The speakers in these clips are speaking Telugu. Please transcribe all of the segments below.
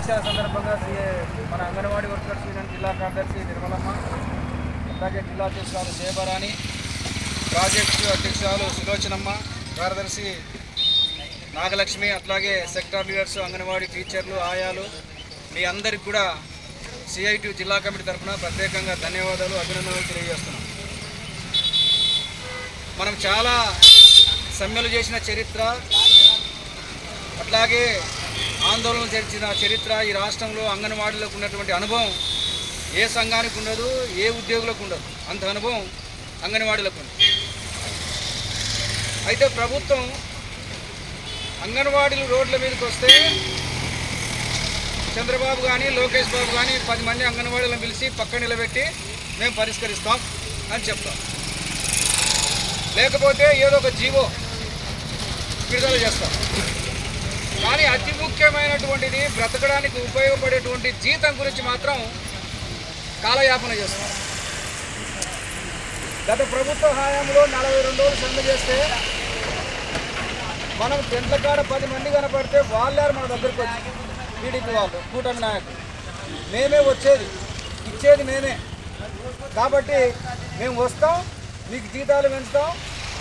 దీక్ష సందర్భంగా మన అంగన్వాడీ వర్కర్స్ యూనియన్ జిల్లా కార్యదర్శి నిర్మలమ్మ, అలాగే జిల్లా అధ్యక్షురాలు జయభరాణి, ప్రాజెక్టు అధ్యక్షురాలు సులోచనమ్మ, కార్యదర్శి నాగలక్ష్మి, అట్లాగే సెక్టార్ లీడర్స్, అంగన్వాడీ టీచర్లు, ఆయాలు, మీ అందరికి కూడా సిఐటి జిల్లా కమిటీ తరఫున ప్రత్యేకంగా ధన్యవాదాలు, అభినందనలు తెలియజేస్తున్నాం. మనం చాలా సమ్మెలు చేసిన చరిత్ర, అట్లాగే ఆందోళనలు చేసిన చరిత్ర ఈ రాష్ట్రంలో అంగన్వాడీలకు ఉన్నటువంటి అనుభవం ఏ సంఘానికి ఉండదు, ఏ ఉద్యోగులకు ఉండదు. అంత అనుభవం అంగన్వాడీలకు ఉంది. అయితే ప్రభుత్వం అంగన్వాడీలు రోడ్ల మీదకి వస్తే చంద్రబాబు కానీ లోకేష్ బాబు కానీ 10 మంది అంగన్వాడీలను పిలిచి పక్కన నిలబెట్టి మేము పరిష్కరిస్తాం అని చెప్తాం. లేకపోతే ఏదో ఒక జీవో విడుదల చేస్తాం. కానీ అతి ముఖ్యమైనటువంటిది బ్రతకడానికి ఉపయోగపడేటువంటి జీతం గురించి మాత్రం కాలయాపన చేస్తాం. గత ప్రభుత్వ హయాంలో 42 రోజులు సమ్మె చేస్తే మనం టెంట్ల కాడ 10 మంది కనపడితే వాళ్ళారు మన దగ్గరికి వచ్చి, టీడీపీ వాళ్ళు, కూటమి నాయకులు, మేమే వచ్చేది, ఇచ్చేది మేమే. కాబట్టి మేము వస్తాం, మీకు జీతాలు పెంచుతాం,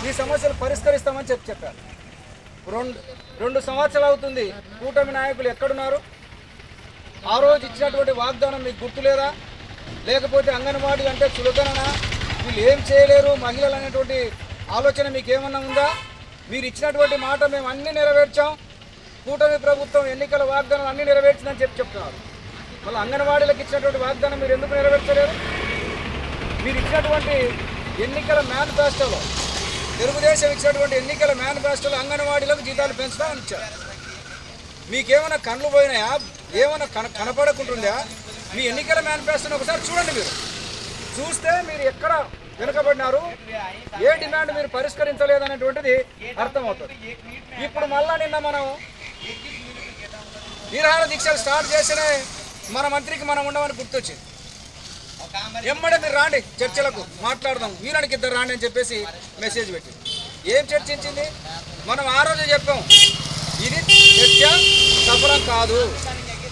మీ సమస్యలు పరిష్కరిస్తామని చెప్పారు. 2 సంవత్సరాలు అవుతుంది. కూటమి నాయకులు ఎక్కడున్నారు? ఆ రోజు ఇచ్చినటువంటి వాగ్దానం మీకు గుర్తులేదా? లేకపోతే అంగన్వాడీ అంటే చులకననా, వీళ్ళు ఏం చేయలేరు మహిళలు అనేటువంటి ఆలోచన మీకు ఏమన్నా ఉందా? మీరు ఇచ్చినటువంటి మాట మేము అన్నీ నెరవేర్చాం, కూటమి ప్రభుత్వం ఎన్నికల వాగ్దానం అన్నీ నెరవేర్చిందని చెప్తున్నారు. మళ్ళీ అంగన్వాడీలకు ఇచ్చినటువంటి వాగ్దానం మీరు ఎందుకు నెరవేర్చలేరు? మీరు ఇచ్చినటువంటి ఎన్నికల మేనిఫెస్టోలో, తెలుగుదేశం ఇచ్చినటువంటి ఎన్నికల మేనిఫెస్టోలో అంగన్వాడీలకు జీతాలు పెంచుతామని ఇచ్చారు. మీకేమైనా కళ్ళు పోయినాయా? ఏమైనా కనపడకుంటుందా? మీ ఎన్నికల మేనిఫెస్టోని ఒకసారి చూడండి. మీరు చూస్తే మీరు ఎక్కడ వెనుకబడినారు, ఏ డిమాండ్ మీరు పరిష్కరించలేదనేటువంటిది అర్థమవుతుంది. ఇప్పుడు మళ్ళా నిన్న మనం నిరాహార దీక్షలు స్టార్ట్ చేసినే మన మంత్రికి మనం ఉండమని గుర్తొచ్చింది. ఎమ్మడే మీరు రాండి, చర్చలకు మాట్లాడదాం, వీళ్ళకి 2 రాండి అని చెప్పేసి మెసేజ్ పెట్టింది. ఏం చర్చించింది? మనం ఆ రోజు చెప్పాం, ఇది చర్చ సఫలం కాదు,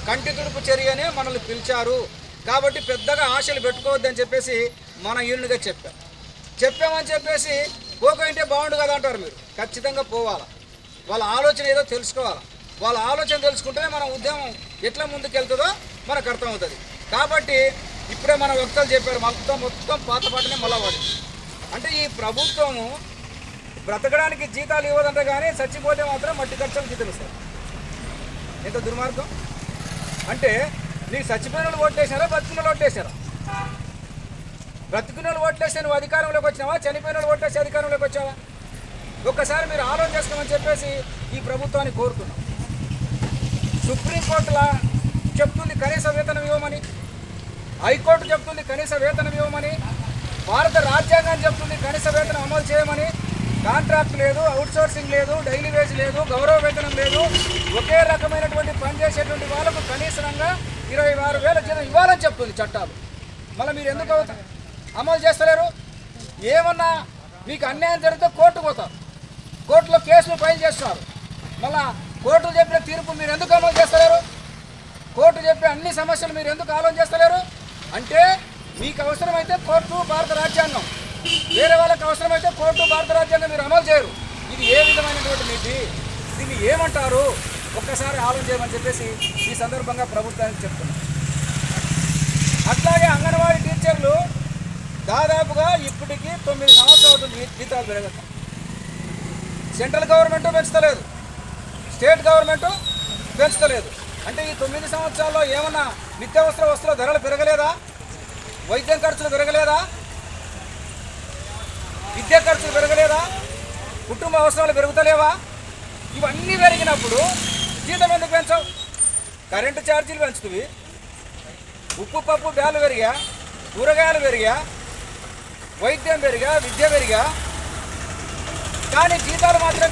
కంటి తుడుపు చర్యనే మనల్ని పిలిచారు, కాబట్టి పెద్దగా ఆశలు పెట్టుకోవద్దని చెప్పేసి మన యూనిట్గా చెప్పామని చెప్పేసి పోకుంటే బాగుండు కదా అంటారు. మీరు ఖచ్చితంగా పోవాలా, వాళ్ళ ఆలోచన ఏదో తెలుసుకోవాలా. వాళ్ళ ఆలోచన తెలుసుకుంటేనే మన ఉద్యమం ఎట్లా ముందుకెళ్తుందో మనకు అర్థమవుతుంది. కాబట్టి ఇప్పుడే మన వక్తలు చెప్పారు, మొత్తం పాత పాటనే మళ్ళా పడింది. అంటే ఈ ప్రభుత్వము బ్రతకడానికి జీతాలు ఇవ్వదంట, కానీ చచ్చిపోతే మాత్రం మట్టి ఖర్చులు జీతాలు ఇస్తారు. ఎంత దుర్మార్గం! అంటే నీకు చచ్చిపోయిన వాళ్ళు ఓట్లేసారా, బతికిన వాళ్ళు ఓట్లేసారా? బ్రతికిన వాళ్ళు ఓట్లేస్తే నువ్వు అధికారంలోకి వచ్చినావా, చనిపోయిన వాళ్ళు ఓట్లేసి అధికారంలోకి వచ్చావా? ఒక్కసారి మీరు ఆలోచన చేసుకోమని చెప్పేసి ఈ ప్రభుత్వాన్ని కోరుతున్నాం. సుప్రీంకోర్టులా చెప్తుంది కనీస వేతనం ఇవ్వమని, హైకోర్టు చెప్తుంది కనీస వేతనం ఇవ్వమని, భారత రాజ్యాంగం చెప్తుంది కనీస వేతనం అమలు చేయమని. కాంట్రాక్ట్ లేదు, అవుట్సోర్సింగ్ లేదు, డైలీ వేజ్ లేదు, గౌరవ వేతనం లేదు. ఒకే రకమైనటువంటి పనిచేసేటువంటి వాళ్ళకు కనీసంగా 26,000 జీతం ఇవ్వాలని చెప్తుంది చట్టాలు. మళ్ళీ మీరు ఎందుకు అమలు చేస్తలేరు? ఏమన్నా మీకు అన్యాయం జరిగితే కోర్టు పోతారు, కోర్టులో కేసులు ఫైల్ చేస్తున్నారు. మళ్ళా కోర్టులు చెప్పిన తీర్పు మీరు ఎందుకు అమలు చేస్తలేరు? కోర్టు చెప్పే అన్ని సమస్యలు మీరు ఎందుకు ఆలోచన చేస్తలేరు? అంటే మీకు అవసరమైతే కోర్టు, భారత రాజ్యాంగం, వేరే వాళ్ళకి అవసరమైతే కోర్టు, భారత రాజ్యాంగం మీరు అమలు చేయరు. ఇది ఏ విధమైనటువంటి నీతి? దీన్ని ఏమంటారు? ఒక్కసారి ఆలోచన చేయమని చెప్పేసి ఈ సందర్భంగా ప్రభుత్వానికి చెప్తున్నాం. అట్లాగే అంగన్వాడీ టీచర్లు దాదాపుగా ఇప్పటికీ 9 సంవత్సరాలు అవుతుంది జీతాలు పెరగక. సెంట్రల్ గవర్నమెంటు పెంచుతలేదు, స్టేట్ గవర్నమెంటు పెంచుతలేదు. అంటే ఈ 9 సంవత్సరాల్లో ఏమన్నా నిత్యావసర వస్తువుల ధరలు పెరగలేదా? వైద్యం ఖర్చులు పెరగలేదా? విద్యా ఖర్చులు పెరగలేదా? కుటుంబ అవసరాలు పెరుగుతలేవా? ఇవన్నీ పెరిగినప్పుడు జీతం ఎందుకు పెంచవు? కరెంటు ఛార్జీలు పెంచుతుంది, ఉప్పు పప్పు బ్యాలు పెరిగా, కూరగాయలు పెరిగా, వైద్యం పెరిగా, విద్య పెరిగా, కానీ జీతాలు మాత్రం